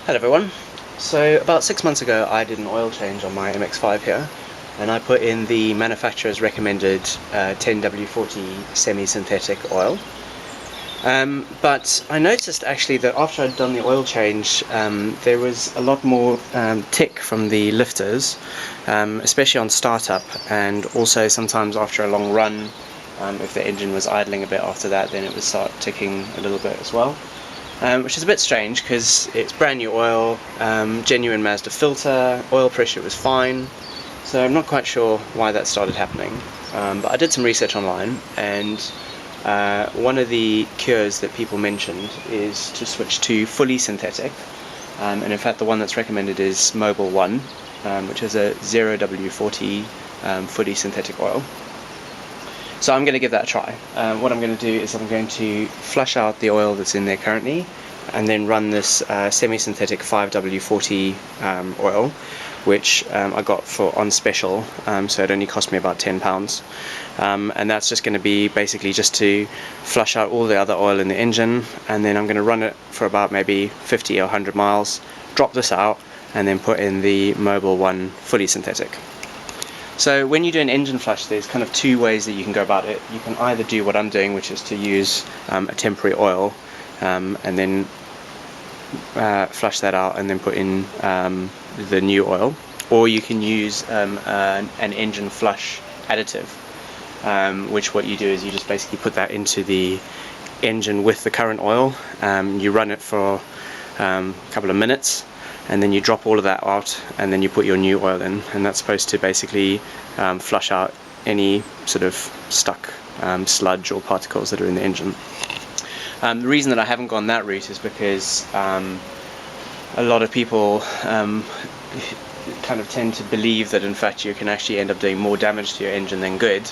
Hello everyone. So about 6 months ago I did an oil change on my MX5 here, and I put in the manufacturer's recommended 10W40 semi-synthetic oil. But I noticed actually that after I'd done the oil change there was a lot more tick from the lifters, especially on startup, and also sometimes after a long run, if the engine was idling a bit after that, then it would start ticking a little bit as well. Which is a bit strange because it's brand new oil, genuine Mazda filter, oil pressure was fine, so I'm not quite sure why that started happening. But I did some research online, and one of the cures that people mentioned is to switch to fully synthetic, and in fact the one that's recommended is Mobil 1, which is a 0W40 fully synthetic oil. So I'm going to give that a try. What I'm going to do is I'm going to flush out the oil that's in there currently, and then run this semi-synthetic 5W40 oil, which I got for on special, so it only cost me about £10. And that's just going to be basically just to flush out all the other oil in the engine, and then I'm going to run it for about maybe 50 or 100 miles, drop this out, and then put in the Mobil 1 fully synthetic. So when you do an engine flush, there's kind of two ways that you can go about it. You can either do what I'm doing, which is to use a temporary oil, and then flush that out and then put in the new oil, or you can use an engine flush additive, which what you do is you just basically put that into the engine with the current oil, you run it for a couple of minutes, and then you drop all of that out, and then you put your new oil in, and that's supposed to basically flush out any sort of stuck sludge or particles that are in the engine. The reason that I haven't gone that route is because a lot of people kind of tend to believe that in fact you can actually end up doing more damage to your engine than good,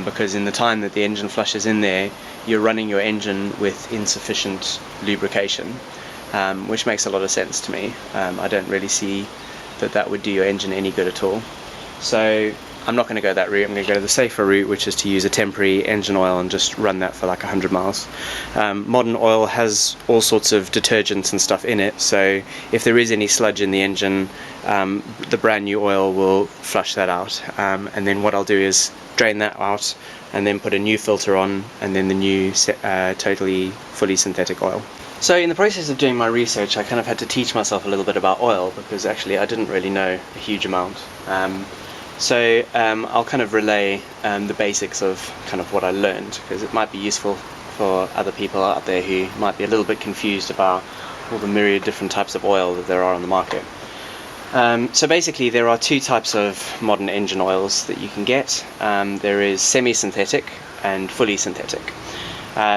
because in the time that the engine flush is in there, you're running your engine with insufficient lubrication. Which makes a lot of sense to me. I don't really see that would do your engine any good at all. So I'm not going to go that route. I'm going to go the safer route, which is to use a temporary engine oil and just run that for like 100 miles. Modern oil has all sorts of detergents and stuff in it, so if there is any sludge in the engine, the brand new oil will flush that out. And then what I'll do is drain that out and then put a new filter on, and then the new totally fully synthetic oil. So in the process of doing my research, I kind of had to teach myself a little bit about oil, because actually I didn't really know a huge amount. So I'll kind of relay the basics of kind of what I learned, because it might be useful for other people out there who might be a little bit confused about all the myriad different types of oil that there are on the market. So basically there are two types of modern engine oils that you can get. There is semi-synthetic and fully synthetic.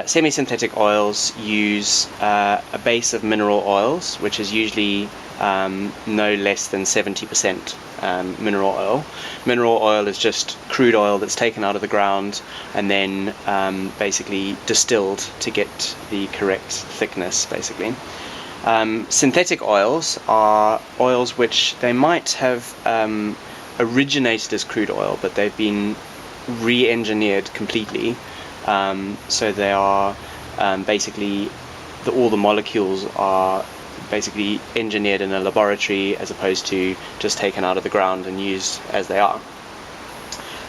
Semi-synthetic oils use a base of mineral oils, which is usually no less than 70% mineral oil. Mineral oil is just crude oil that's taken out of the ground and then basically distilled to get the correct thickness, basically. Synthetic oils are oils which they might have originated as crude oil, but they've been re-engineered completely. So they are basically all the molecules are basically engineered in a laboratory, as opposed to just taken out of the ground and used as they are.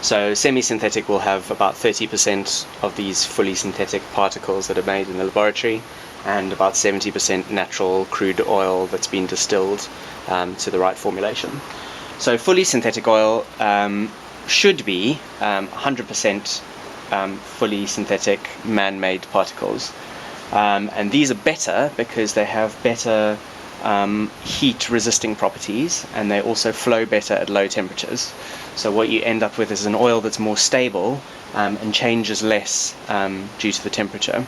So semi-synthetic will have about 30% of these fully synthetic particles that are made in the laboratory, and about 70% natural crude oil that's been distilled to the right formulation. So fully synthetic oil should be 100% fully synthetic man-made particles, and these are better because they have better heat resisting properties, and they also flow better at low temperatures. So what you end up with is an oil that's more stable and changes less due to the temperature.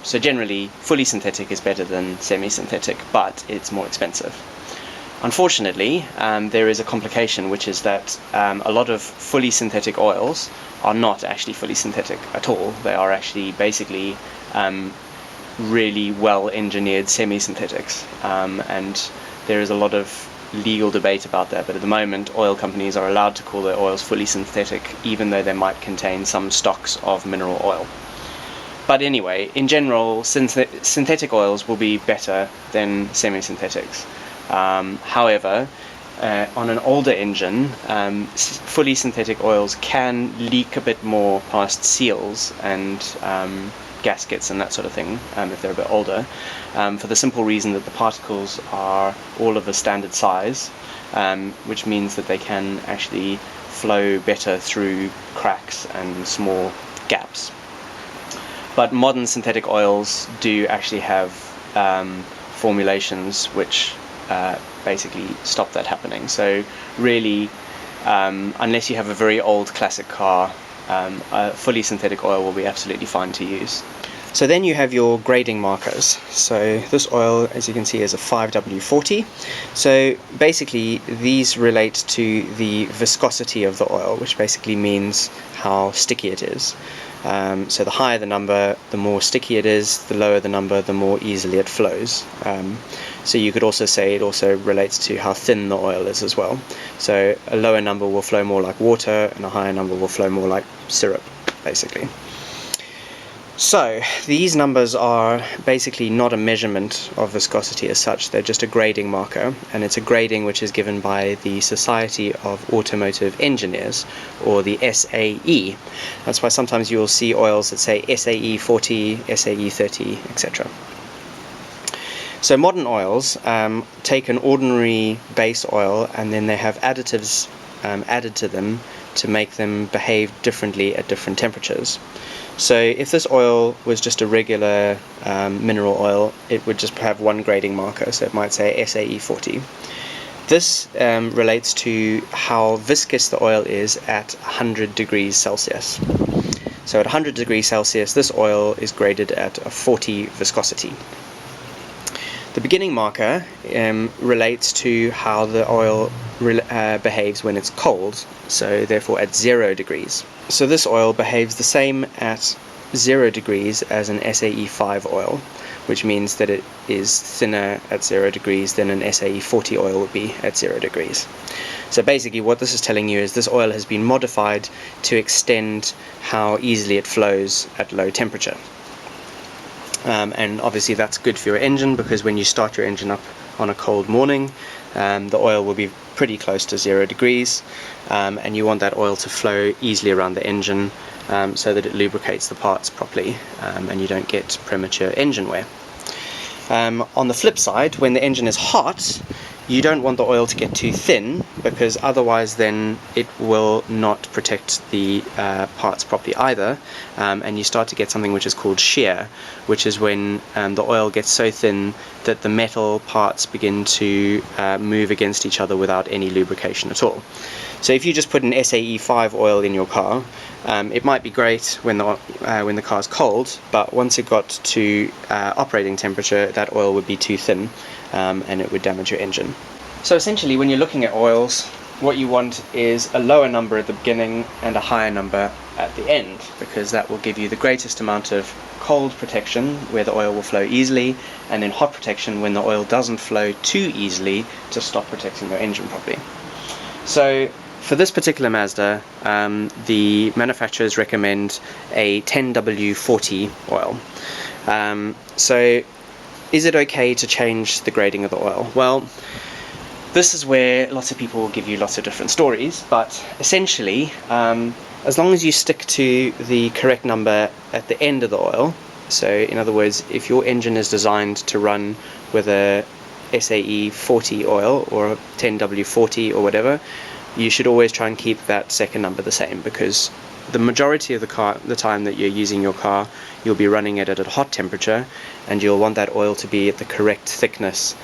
So generally fully synthetic is better than semi-synthetic, but it's more expensive. Unfortunately, there is a complication, which is that a lot of fully synthetic oils are not actually fully synthetic at all. They are actually basically really well engineered semi-synthetics, and there is a lot of legal debate about that, but at the moment oil companies are allowed to call their oils fully synthetic, even though they might contain some stocks of mineral oil. But anyway, in general, synthetic oils will be better than semi-synthetics. However, on an older engine, fully synthetic oils can leak a bit more past seals and gaskets and that sort of thing if they're a bit older, for the simple reason that the particles are all of a standard size, which means that they can actually flow better through cracks and small gaps. But modern synthetic oils do actually have formulations which basically stop that happening. So really, unless you have a very old classic car, a fully synthetic oil will be absolutely fine to use. So then you have your grading markers. So this oil, as you can see, is a 5W40. So basically these relate to the viscosity of the oil, which basically means how sticky it is. So the higher the number, the more sticky it is. The lower the number, the more easily it flows. So you could also say it also relates to how thin the oil is as well. So a lower number will flow more like water, and a higher number will flow more like syrup, basically. So these numbers are basically not a measurement of viscosity as such. They're just a grading marker, and it's a grading which is given by the Society of Automotive Engineers, or the SAE. That's why sometimes you will see oils that say SAE 40, SAE 30, etc. So modern oils take an ordinary base oil and then they have additives added to them to make them behave differently at different temperatures. So if this oil was just a regular mineral oil, it would just have one grading marker, so it might say SAE 40. This relates to how viscous the oil is at 100 degrees Celsius. So at 100 degrees Celsius, this oil is graded at a 40 viscosity. The beginning marker relates to how the oil behaves when it's cold, so therefore at 0 degrees. So this oil behaves the same at 0 degrees as an SAE5 oil, which means that it is thinner at 0 degrees than an SAE40 oil would be at 0 degrees. So basically what this is telling you is this oil has been modified to extend how easily it flows at low temperature. And obviously that's good for your engine, because when you start your engine up on a cold morning, the oil will be pretty close to 0 degrees, and you want that oil to flow easily around the engine so that it lubricates the parts properly and you don't get premature engine wear. On the flip side, when the engine is hot, you don't want the oil to get too thin, because otherwise then it will not protect the parts properly either, and you start to get something which is called shear, which is when the oil gets so thin that the metal parts begin to move against each other without any lubrication at all. So if you just put an SAE5 oil in your car, it might be great when the car's cold, but once it got to operating temperature, that oil would be too thin, and it would damage your engine. So essentially, when you're looking at oils, what you want is a lower number at the beginning and a higher number at the end, because that will give you the greatest amount of cold protection where the oil will flow easily, and then hot protection when the oil doesn't flow too easily to stop protecting your engine properly. So for this particular Mazda, the manufacturers recommend a 10W40 oil. So is it okay to change the grading of the oil? Well, this is where lots of people will give you lots of different stories, but essentially, as long as you stick to the correct number at the end of the oil, so in other words, if your engine is designed to run with a SAE 40 oil or a 10W40 or whatever, you should always try and keep that second number the same, because the majority of the time that you're using your car, you'll be running it at a hot temperature, and you'll want that oil to be at the correct thickness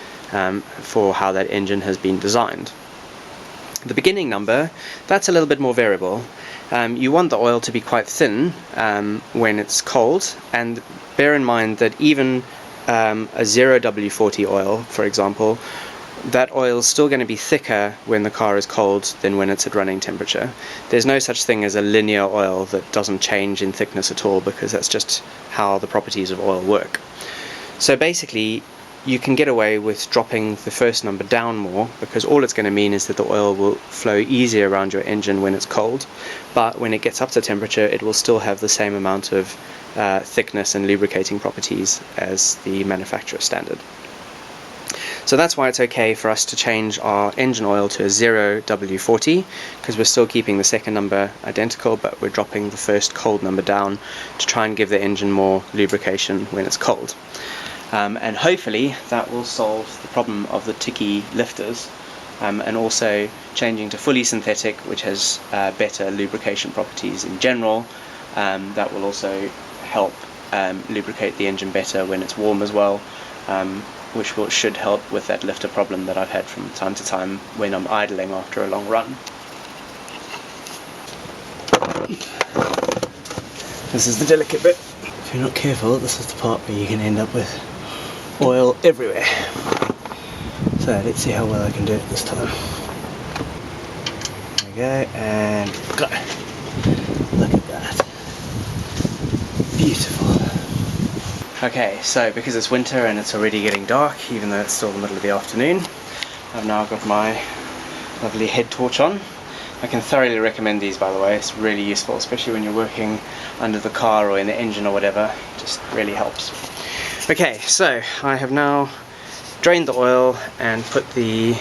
for how that engine has been designed. The beginning number, that's a little bit more variable. You want the oil to be quite thin when it's cold, and bear in mind that even a 0W40 oil, for example, that oil is still going to be thicker when the car is cold than when it's at running temperature. There's no such thing as a linear oil that doesn't change in thickness at all, because that's just how the properties of oil work. So basically, you can get away with dropping the first number down more, because all it's going to mean is that the oil will flow easier around your engine when it's cold, but when it gets up to temperature it will still have the same amount of thickness and lubricating properties as the manufacturer standard. So that's why it's okay for us to change our engine oil to a 0W40, because we're still keeping the second number identical, but we're dropping the first cold number down to try and give the engine more lubrication when it's cold. And hopefully that will solve the problem of the ticky lifters, and also changing to fully synthetic, which has better lubrication properties in general. That will also help lubricate the engine better when it's warm as well, which should help with that lifter problem that I've had from time to time when I'm idling after a long run. This is the delicate bit. If you're not careful, this is the part where you can end up with oil everywhere. So let's see how well I can do it this time. There we go, and go. Look at that. Beautiful. Okay, so because it's winter and it's already getting dark, even though it's still the middle of the afternoon, I've now got my lovely head torch on. I can thoroughly recommend these, by the way. It's really useful, especially when you're working under the car or in the engine or whatever. It just really helps. Okay, so I have now drained the oil and put the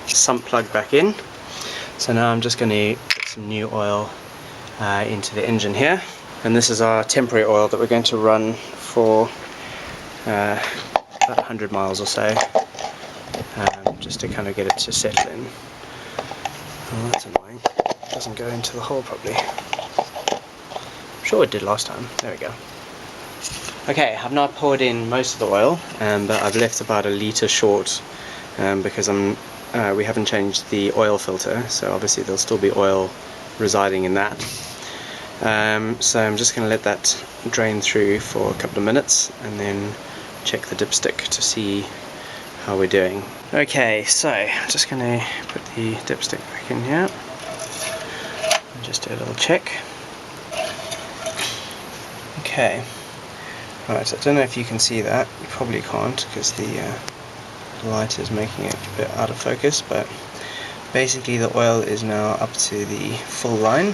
sump plug back in. So now I'm just going to put some new oil into the engine here. And this is our temporary oil that we're going to run for about 100 miles or so, just to kind of get it to settle in. Oh, that's annoying. It doesn't go into the hole properly. I'm sure it did last time. There we go. Okay, I've now poured in most of the oil, but I've left about a litre short, because we haven't changed the oil filter, so obviously there'll still be oil residing in that. So I'm just going to let that drain through for a couple of minutes and then check the dipstick to see how we're doing. Okay, so I'm just going to put the dipstick back in here and just do a little check. Okay, right, I don't know if you can see that. You probably can't because the light is making it a bit out of focus, but basically the oil is now up to the full line.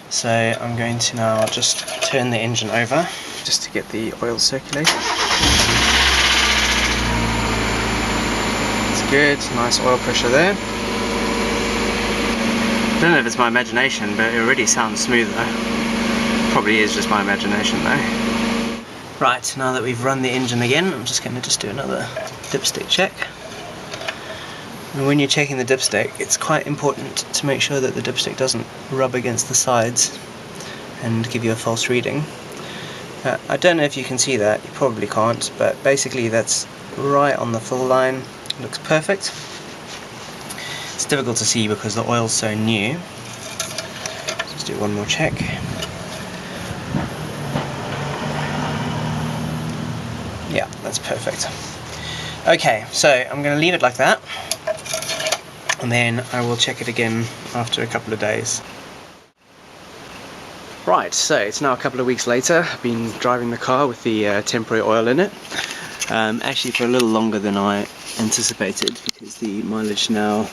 So I'm going to now just turn the engine over just to get the oil circulating. It's good, nice oil pressure there. I don't know if it's my imagination, but it already sounds smoother. Probably is just my imagination though. Right, now that we've run the engine again, I'm just going to do another dipstick check. And when you're checking the dipstick, it's quite important to make sure that the dipstick doesn't rub against the sides and give you a false reading. I don't know if you can see that, you probably can't, but basically that's right on the full line. It looks perfect. It's difficult to see because the oil's so new. Let's do one more check. Yeah, that's perfect. Okay, so I'm going to leave it like that, and then I will check it again after a couple of days. Right, so it's now a couple of weeks later. I've been driving the car with the temporary oil in it, actually for a little longer than I anticipated, because the mileage now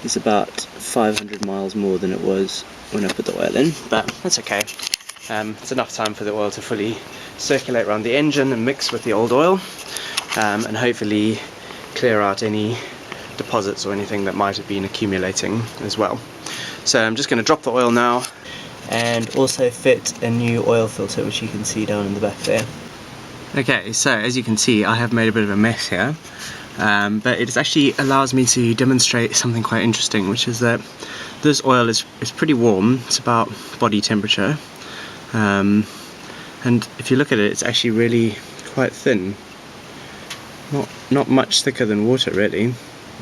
is about 500 miles more than it was when I put the oil in, but that's okay. It's enough time for the oil to fully circulate around the engine and mix with the old oil, and hopefully clear out any deposits or anything that might have been accumulating as well. So I'm just going to drop the oil now and also fit a new oil filter, which you can see down in the back there. Okay, so as you can see I have made a bit of a mess here, but it actually allows me to demonstrate something quite interesting, which is that this oil is pretty warm. It's about body temperature, and if you look at it, it's actually really quite thin. Not much thicker than water really.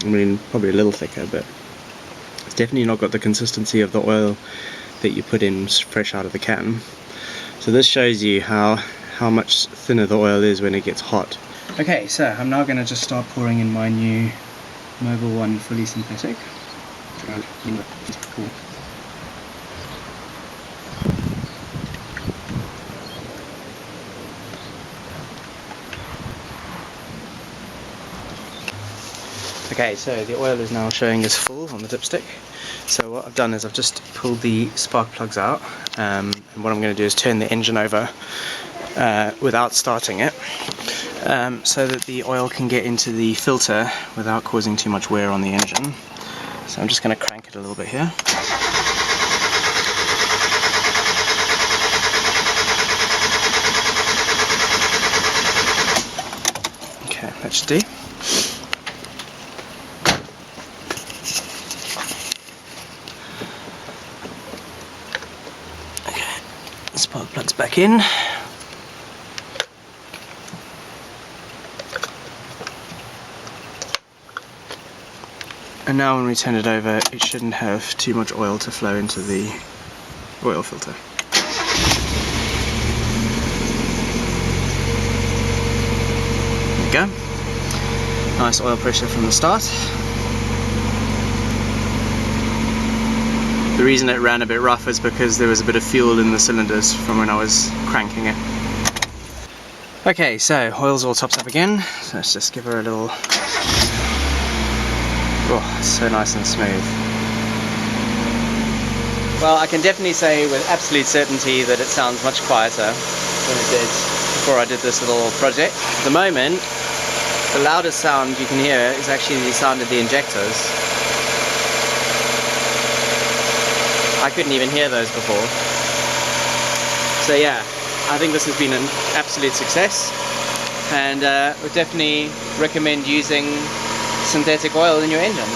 I mean, probably a little thicker, but it's definitely not got the consistency of the oil that you put in fresh out of the can. So this shows you how much thinner the oil is when it gets hot. Okay, so I'm now going to just start pouring in my new Mobil 1 fully synthetic. Okay, so the oil is now showing as full on the dipstick. So what I've done is I've just pulled the spark plugs out, and what I'm going to do is turn the engine over without starting it, so that the oil can get into the filter without causing too much wear on the engine. So I'm just going to crank it a little bit here. Okay, that should do. Okay, spark plugs back in. And now when we turn it over, it shouldn't have too much oil to flow into the oil filter. There we go. Nice oil pressure from the start. The reason it ran a bit rough is because there was a bit of fuel in the cylinders from when I was cranking it. Okay, so oil's all topped up again, so let's just give her a little... Oh, so nice and smooth. Well, I can definitely say with absolute certainty that it sounds much quieter than it did before I did this little project. At the moment, the loudest sound you can hear is actually the sound of the injectors. I couldn't even hear those before. So yeah, I think this has been an absolute success, and would definitely recommend using synthetic oil in your engine.